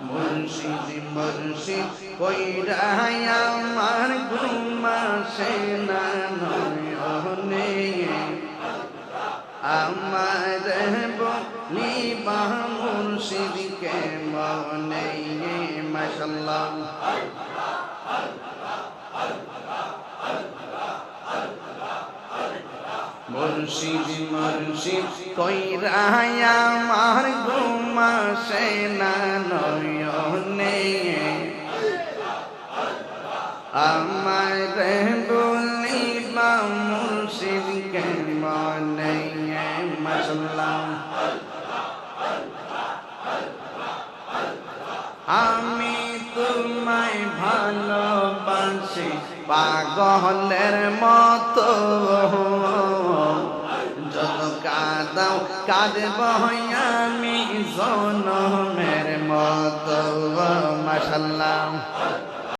মুর্শিদ মুর্শিদ কইরা আমার ঘুম আসে না নয়নে আমার বলিবা মুর্শিদকে মনে মাশাআল্লাহ মুর্শিদ মুর্শিদ কইরা আমার ঘুম আসে না নয়নে আমার বলিবা মুর্শিদকে মনে মাশাআল্লাহ আমি তোমায় ভালোবাসি পাগলের মতো যত কাঁদাও কাঁদব আমি জনমের মতো মাশাআল্লাহ